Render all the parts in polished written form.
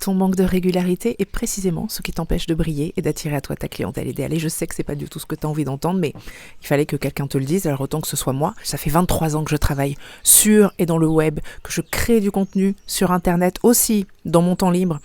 ton manque de régularité est précisément ce qui t'empêche de briller et d'attirer à toi ta clientèle idéale. Et je sais que c'est pas du tout ce que tu as envie d'entendre, mais il fallait que quelqu'un te le dise, alors autant que ce soit moi. Ça fait 23 ans que je travaille sur et dans le web, que je crée du contenu sur Internet aussi, dans mon temps libre.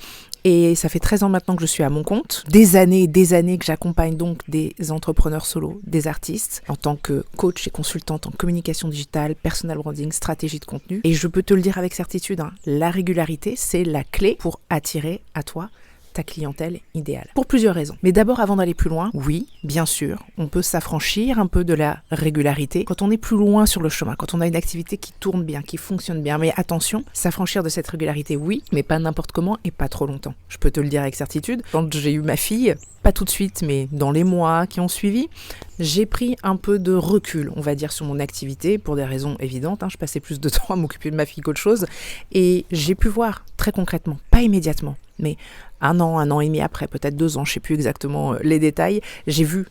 Et ça fait 13 ans maintenant que je suis à mon compte. Des années que j'accompagne donc des entrepreneurs solo, des artistes, en tant que coach et consultante en communication digitale, personal branding, stratégie de contenu. Et je peux te le dire avec certitude, la régularité, c'est la clé pour attirer à toi ta clientèle idéale. Pour plusieurs raisons. Mais d'abord, avant d'aller plus loin, oui, bien sûr, on peut s'affranchir un peu de la régularité quand on est plus loin sur le chemin, quand on a une activité qui tourne bien, qui fonctionne bien. Mais attention, s'affranchir de cette régularité, oui, mais pas n'importe comment et pas trop longtemps. Je peux te le dire avec certitude. Quand j'ai eu ma fille, pas tout de suite, mais dans les mois qui ont suivi, j'ai pris un peu de recul, on va dire, sur mon activité, pour des raisons évidentes. Je passais plus de temps à m'occuper de ma fille qu'autre chose. Et j'ai pu voir très concrètement, pas immédiatement, mais un an et demi après, peut-être 2 ans, je ne sais plus exactement les détails, j'ai vu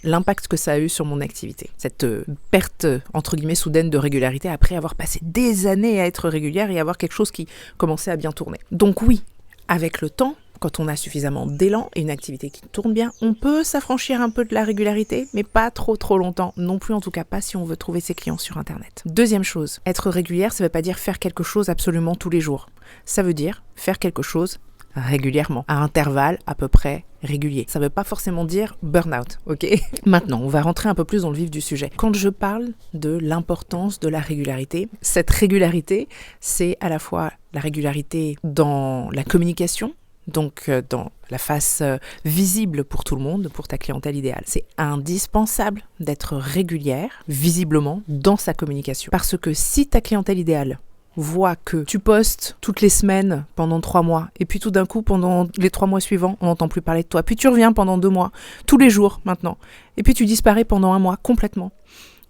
l'impact que ça a eu sur mon activité. Cette perte, entre guillemets, soudaine de régularité après avoir passé des années à être régulière et avoir quelque chose qui commençait à bien tourner. Donc oui, avec le temps, quand on a suffisamment d'élan et une activité qui tourne bien, on peut s'affranchir un peu de la régularité, mais pas trop longtemps. Non plus, en tout cas pas si on veut trouver ses clients sur Internet. Deuxième chose, être régulière, ça ne veut pas dire faire quelque chose absolument tous les jours. Ça veut dire faire quelque chose régulièrement, à intervalles à peu près réguliers. Ça ne veut pas forcément dire burn-out, ok ? Maintenant, on va rentrer un peu plus dans le vif du sujet. Quand je parle de l'importance de la régularité, cette régularité, c'est à la fois la régularité dans la communication, donc dans la face visible pour tout le monde, pour ta clientèle idéale. C'est indispensable d'être régulière, visiblement, dans sa communication. Parce que si ta clientèle idéale voit que tu postes toutes les semaines pendant 3 mois, et puis tout d'un coup, pendant les 3 mois suivants, on n'entend plus parler de toi, puis tu reviens pendant 2 mois, tous les jours maintenant, et puis tu disparais pendant 1 mois complètement,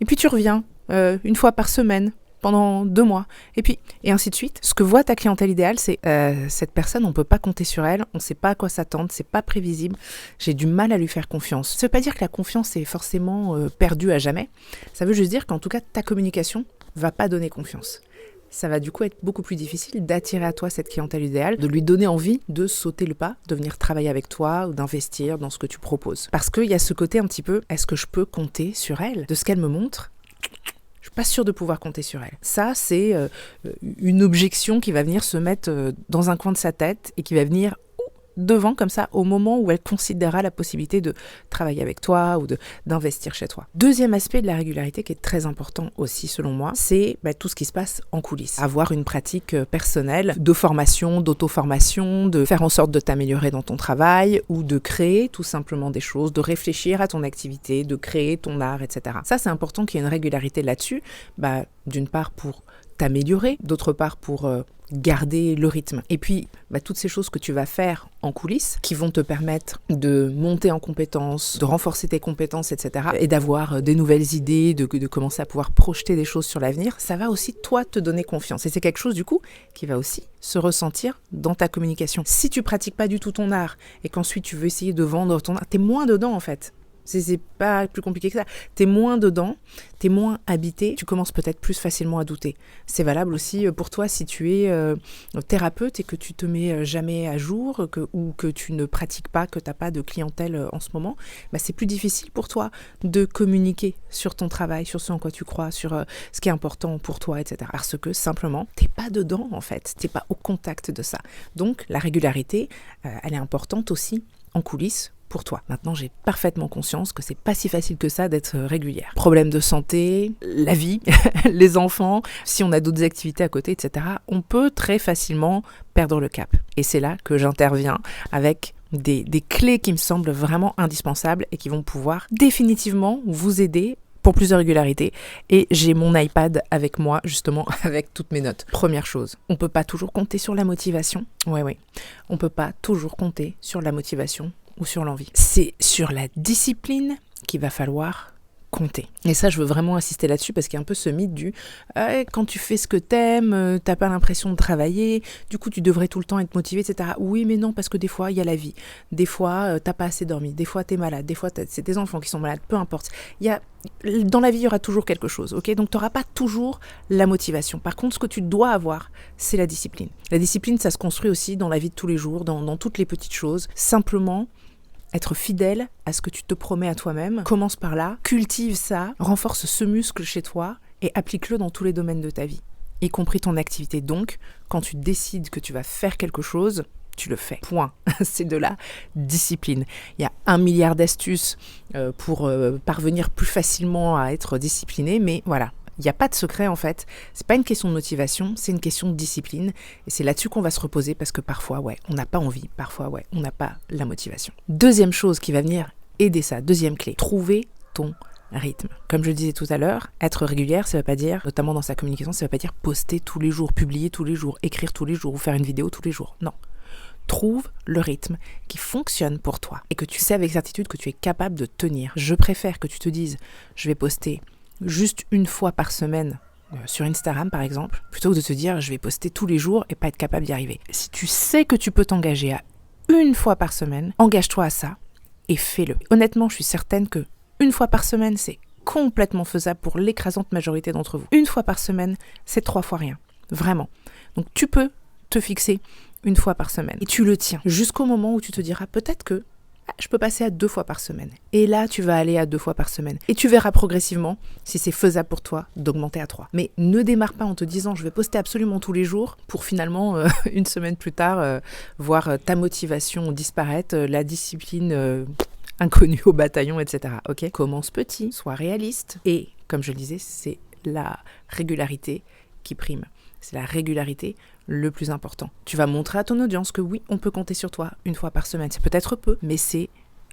et puis tu reviens une fois par semaine, pendant 2 mois, et ainsi de suite. Ce que voit ta clientèle idéale, c'est cette personne, on ne peut pas compter sur elle, on ne sait pas à quoi s'attendre, c'est pas prévisible, j'ai du mal à lui faire confiance. Ça ne veut pas dire que la confiance est forcément perdue à jamais, ça veut juste dire qu'en tout cas, ta communication ne va pas donner confiance. Ça va du coup être beaucoup plus difficile d'attirer à toi cette clientèle idéale, de lui donner envie de sauter le pas, de venir travailler avec toi ou d'investir dans ce que tu proposes. Parce qu'il y a ce côté un petit peu, est-ce que je peux compter sur elle ? De ce qu'elle me montre, je suis pas sûre de pouvoir compter sur elle. Ça, c'est une objection qui va venir se mettre dans un coin de sa tête et qui va venir devant comme ça au moment où elle considérera la possibilité de travailler avec toi ou d'investir chez toi. Deuxième aspect de la régularité qui est très important aussi selon moi, c'est tout ce qui se passe en coulisses. Avoir une pratique personnelle de formation, d'auto-formation, de faire en sorte de t'améliorer dans ton travail ou de créer tout simplement des choses, de réfléchir à ton activité, de créer ton art, etc. Ça, c'est important qu'il y ait une régularité là-dessus, d'une part pour t'améliorer, d'autre part pour garder le rythme. Et puis, toutes ces choses que tu vas faire en coulisses qui vont te permettre de monter en compétences, de renforcer tes compétences, etc. et d'avoir des nouvelles idées, de commencer à pouvoir projeter des choses sur l'avenir, ça va aussi, toi, te donner confiance. Et c'est quelque chose, du coup, qui va aussi se ressentir dans ta communication. Si tu pratiques pas du tout ton art et qu'ensuite tu veux essayer de vendre ton art, t'es moins dedans, en fait. C'est pas plus compliqué que ça. T'es moins dedans, t'es moins habité, tu commences peut-être plus facilement à douter. C'est valable aussi pour toi si tu es thérapeute et que tu te mets jamais à jour ou que tu ne pratiques pas, que t'as pas de clientèle en ce moment. C'est plus difficile pour toi de communiquer sur ton travail, sur ce en quoi tu crois, sur ce qui est important pour toi, etc. Parce que simplement, t'es pas dedans en fait, t'es pas au contact de ça. Donc la régularité, elle est importante aussi en coulisses pour toi. Maintenant, j'ai parfaitement conscience que c'est pas si facile que ça d'être régulière. Problème de santé, la vie, les enfants, si on a d'autres activités à côté, etc., on peut très facilement perdre le cap. Et c'est là que j'interviens avec des clés qui me semblent vraiment indispensables et qui vont pouvoir définitivement vous aider pour plus de régularité. Et j'ai mon iPad avec moi, justement, avec toutes mes notes. Première chose, on peut pas toujours compter sur la motivation. Oui. On peut pas toujours compter sur la motivation ou sur l'envie. C'est sur la discipline qu'il va falloir compter. Et ça, je veux vraiment insister là-dessus parce qu'il y a un peu ce mythe du quand tu fais ce que t'aimes, t'as pas l'impression de travailler, du coup tu devrais tout le temps être motivé, etc. Oui, mais non, parce que des fois, il y a la vie. Des fois, t'as pas assez dormi. Des fois, t'es malade. Des fois, c'est tes enfants qui sont malades. Peu importe. Dans la vie, il y aura toujours quelque chose, ok ? Donc, t'auras pas toujours la motivation. Par contre, ce que tu dois avoir, c'est la discipline. La discipline, ça se construit aussi dans la vie de tous les jours, dans toutes les petites choses. Simplement, être fidèle à ce que tu te promets à toi-même. Commence par là, cultive ça, renforce ce muscle chez toi et applique-le dans tous les domaines de ta vie, y compris ton activité. Donc, quand tu décides que tu vas faire quelque chose, tu le fais. Point. C'est de la discipline. Il y a 1 milliard d'astuces pour parvenir plus facilement à être discipliné, mais voilà. Il n'y a pas de secret en fait, c'est pas une question de motivation, c'est une question de discipline et c'est là-dessus qu'on va se reposer parce que parfois on n'a pas envie, parfois on n'a pas la motivation. Deuxième chose qui va venir aider ça, deuxième clé, trouver ton rythme. Comme je le disais tout à l'heure, être régulière, ça ne veut pas dire, notamment dans sa communication, ça ne veut pas dire poster tous les jours, publier tous les jours, écrire tous les jours ou faire une vidéo tous les jours, non. Trouve le rythme qui fonctionne pour toi et que tu sais avec certitude que tu es capable de tenir. Je préfère que tu te dises, je vais poster juste une fois par semaine sur Instagram par exemple, plutôt que de te dire je vais poster tous les jours et pas être capable d'y arriver. Si tu sais que tu peux t'engager à une fois par semaine, engage-toi à ça et fais-le. Honnêtement, je suis certaine que une fois par semaine, c'est complètement faisable pour l'écrasante majorité d'entre vous. Une fois par semaine, c'est 3 fois rien. Vraiment. Donc tu peux te fixer une fois par semaine et tu le tiens jusqu'au moment où tu te diras peut-être que je peux passer à 2 fois par semaine. Et là, tu vas aller à 2 fois par semaine. Et tu verras progressivement, si c'est faisable pour toi, d'augmenter à 3. Mais ne démarre pas en te disant, je vais poster absolument tous les jours, pour finalement, une semaine plus tard, voir ta motivation disparaître, la discipline inconnue au bataillon, etc. Ok ? Commence petit, sois réaliste. Et, comme je le disais, c'est la régularité qui prime. C'est la régularité le plus important. Tu vas montrer à ton audience que oui, on peut compter sur toi une fois par semaine. C'est peut-être peu, mais c'est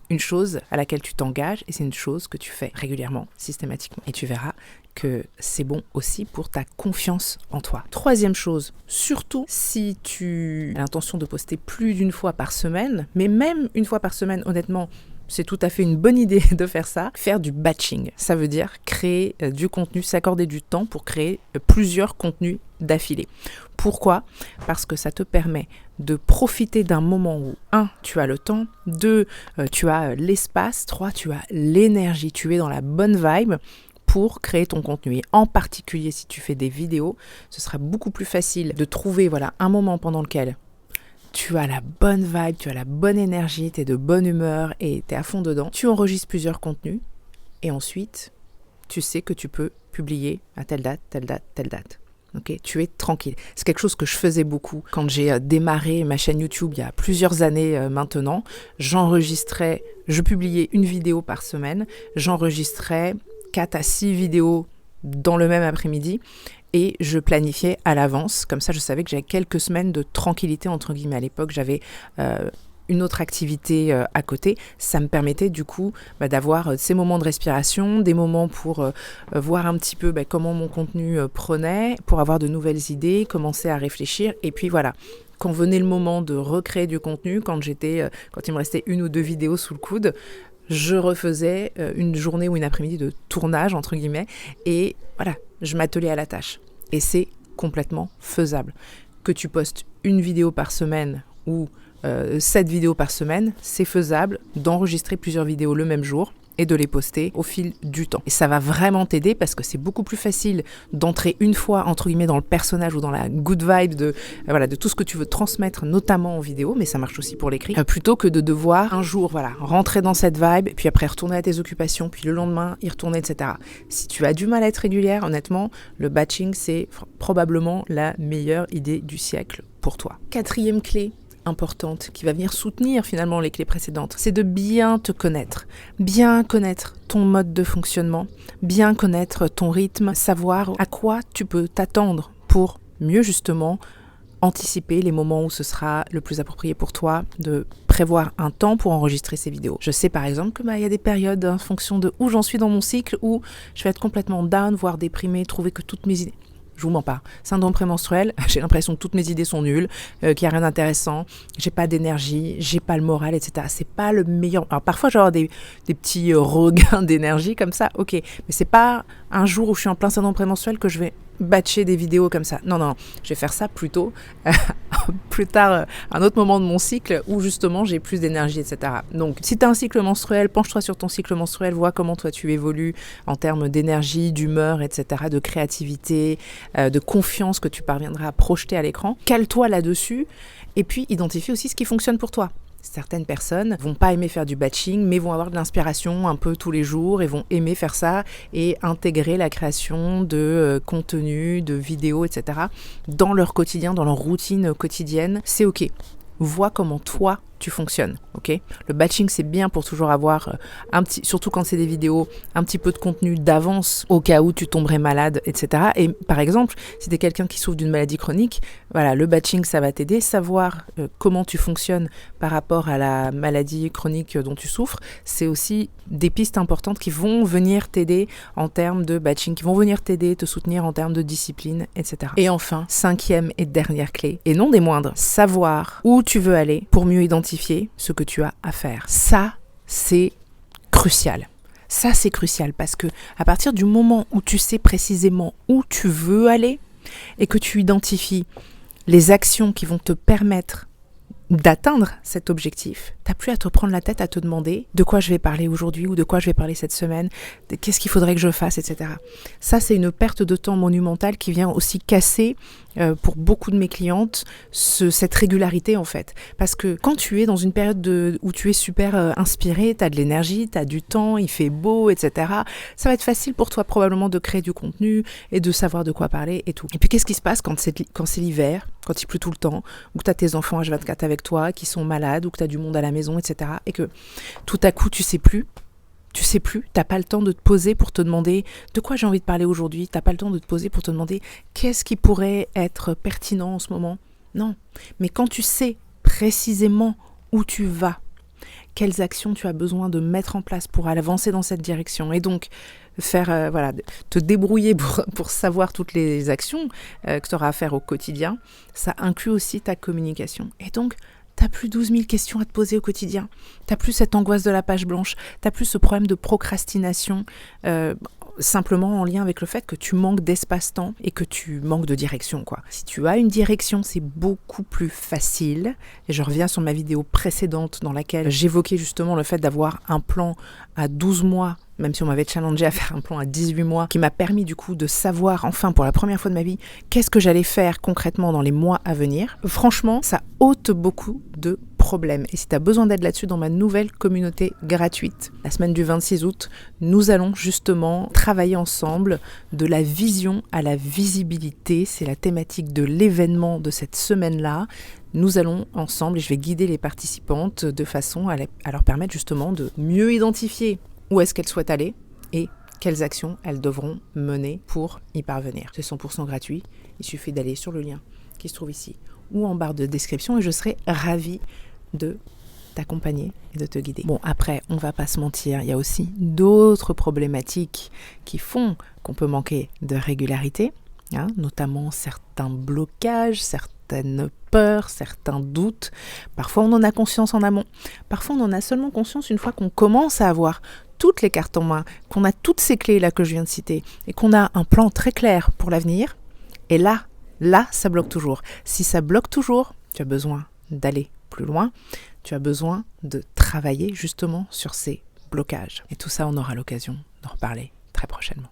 une chose à laquelle tu t'engages et c'est une chose que tu fais régulièrement, systématiquement. Et tu verras que c'est bon aussi pour ta confiance en toi. Troisième chose, surtout si tu as l'intention de poster plus d'une fois par semaine, mais même une fois par semaine, honnêtement, c'est tout à fait une bonne idée de faire ça. Faire du batching, ça veut dire créer du contenu, s'accorder du temps pour créer plusieurs contenus d'affilée. Pourquoi ? Parce que ça te permet de profiter d'un moment où 1, tu as le temps, 2, tu as l'espace, 3, tu as l'énergie, tu es dans la bonne vibe pour créer ton contenu. Et en particulier, si tu fais des vidéos, ce sera beaucoup plus facile de trouver un moment pendant lequel tu as la bonne vibe, tu as la bonne énergie, tu es de bonne humeur et tu es à fond dedans. Tu enregistres plusieurs contenus et ensuite, tu sais que tu peux publier à telle date, telle date, telle date. Okay, tu es tranquille. C'est quelque chose que je faisais beaucoup quand j'ai démarré ma chaîne YouTube il y a plusieurs années maintenant. Je publiais une vidéo par semaine, j'enregistrais 4 à 6 vidéos dans le même après-midi et je planifiais à l'avance. Comme ça, je savais que j'avais quelques semaines de tranquillité, entre guillemets. À l'époque, j'avais une autre activité à côté. Ça me permettait du coup d'avoir ces moments de respiration, des moments pour voir un petit peu comment mon contenu prenait, pour avoir de nouvelles idées, commencer à réfléchir. Et puis voilà, quand venait le moment de recréer du contenu, quand il me restait 1 ou 2 vidéos sous le coude, je refaisais une journée ou une après-midi de tournage, entre guillemets, et voilà, je m'attelais à la tâche. Et c'est complètement faisable. Que tu postes 1 vidéo par semaine ou 7 vidéos par semaine, c'est faisable d'enregistrer plusieurs vidéos le même jour et de les poster au fil du temps. Et ça va vraiment t'aider parce que c'est beaucoup plus facile d'entrer une fois, entre guillemets, dans le personnage ou dans la good vibe de tout ce que tu veux transmettre, notamment en vidéo, mais ça marche aussi pour l'écrit, plutôt que de devoir un jour, rentrer dans cette vibe, puis après retourner à tes occupations, puis le lendemain y retourner, etc. Si tu as du mal à être régulière, honnêtement, le batching, c'est probablement la meilleure idée du siècle pour toi. 4e clé importante qui va venir soutenir finalement les clés précédentes, c'est de bien te connaître, bien connaître ton mode de fonctionnement, bien connaître ton rythme, savoir à quoi tu peux t'attendre pour mieux justement anticiper les moments où ce sera le plus approprié pour toi, de prévoir un temps pour enregistrer ces vidéos. Je sais par exemple que y a des périodes en fonction de où j'en suis dans mon cycle où je vais être complètement down, voire déprimée, trouver que toutes mes idées Je vous mens pas. Syndrome prémenstruel, j'ai l'impression que toutes mes idées sont nulles, qu'il n'y a rien d'intéressant, j'ai pas d'énergie, j'ai pas le moral, etc. C'est pas le meilleur. Alors parfois, j'ai des petits regains d'énergie comme ça, ok. Mais c'est pas un jour où je suis en plein syndrome prémenstruel que je vais batcher des vidéos comme ça. Non. Je vais faire ça plutôt plus tard, un autre moment de mon cycle où justement j'ai plus d'énergie, etc. Donc, si tu as un cycle menstruel, penche-toi sur ton cycle menstruel, vois comment toi tu évolues en termes d'énergie, d'humeur, etc., de créativité, de confiance que tu parviendras à projeter à l'écran. Cale-toi là-dessus et puis identifie aussi ce qui fonctionne pour toi. Certaines personnes vont pas aimer faire du batching, mais vont avoir de l'inspiration un peu tous les jours et vont aimer faire ça et intégrer la création de contenu, de vidéos, etc. dans leur quotidien, dans leur routine quotidienne. C'est ok. Vois comment toi tu fonctionnes, ok ? Le batching, c'est bien pour toujours avoir surtout quand c'est des vidéos, un petit peu de contenu d'avance au cas où tu tomberais malade, etc. Et par exemple, si tu es quelqu'un qui souffre d'une maladie chronique, voilà, le batching, ça va t'aider. Savoir comment tu fonctionnes par rapport à la maladie chronique dont tu souffres, c'est aussi des pistes importantes qui vont venir t'aider en termes de batching, qui vont venir t'aider, te soutenir en termes de discipline, etc. Et enfin, 5e et dernière clé, et non des moindres, savoir où tu veux aller pour mieux identifier ce que tu as à faire. Ça, c'est crucial. Ça, c'est crucial parce que à partir du moment où tu sais précisément où tu veux aller et que tu identifies les actions qui vont te permettre d'atteindre cet objectif, t'as plus à te prendre la tête à te demander de quoi je vais parler aujourd'hui ou de quoi je vais parler cette semaine, qu'est-ce qu'il faudrait que je fasse, etc. Ça, c'est une perte de temps monumentale qui vient aussi casser pour beaucoup de mes clientes cette régularité en fait. Parce que quand tu es dans une période où tu es super inspiré, tu as de l'énergie, tu as du temps, il fait beau, etc. Ça va être facile pour toi probablement de créer du contenu et de savoir de quoi parler et tout. Et puis qu'est-ce qui se passe quand c'est l'hiver, quand il pleut tout le temps, ou que tu as tes enfants H24 avec toi qui sont malades, ou que tu as du monde à la maison, etc. Et que tout à coup tu sais plus, t'as pas le temps de te poser pour te demander de quoi j'ai envie de parler aujourd'hui, t'as pas le temps de te poser pour te demander qu'est-ce qui pourrait être pertinent en ce moment. Non, mais quand tu sais précisément où tu vas, quelles actions tu as besoin de mettre en place pour avancer dans cette direction et donc te débrouiller pour savoir toutes les actions que tu auras à faire au quotidien, ça inclut aussi ta communication. Et donc, t'as plus 12 000 questions à te poser au quotidien. T'as plus cette angoisse de la page blanche. T'as plus ce problème de procrastination simplement en lien avec le fait que tu manques d'espace-temps et que tu manques de direction, quoi. Si tu as une direction, c'est beaucoup plus facile. Et je reviens sur ma vidéo précédente dans laquelle j'évoquais justement le fait d'avoir un plan à 12 mois, même si on m'avait challengé à faire un plan à 18 mois, qui m'a permis du coup de savoir enfin pour la première fois de ma vie qu'est-ce que j'allais faire concrètement dans les mois à venir. Franchement, ça ôte beaucoup de problèmes. Et si tu as besoin d'aide là-dessus, dans ma nouvelle communauté gratuite, la semaine du 26 août, nous allons justement travailler ensemble de la vision à la visibilité. C'est la thématique de l'événement de cette semaine-là. Nous allons ensemble, et je vais guider les participantes de façon à leur permettre justement de mieux identifier où est-ce qu'elles souhaitent aller et quelles actions elles devront mener pour y parvenir. C'est 100% gratuit, il suffit d'aller sur le lien qui se trouve ici ou en barre de description et je serai ravie de t'accompagner et de te guider. Bon, après, on va pas se mentir, il y a aussi d'autres problématiques qui font qu'on peut manquer de régularité, notamment certains blocages, certaines peurs, certains doutes. Parfois, on en a conscience en amont. Parfois, on en a seulement conscience une fois qu'on commence à avoir toutes les cartes en main, qu'on a toutes ces clés-là que je viens de citer et qu'on a un plan très clair pour l'avenir. Et là, ça bloque toujours. Si ça bloque toujours, tu as besoin d'aller plus loin. Tu as besoin de travailler justement sur ces blocages. Et tout ça, on aura l'occasion d'en reparler très prochainement.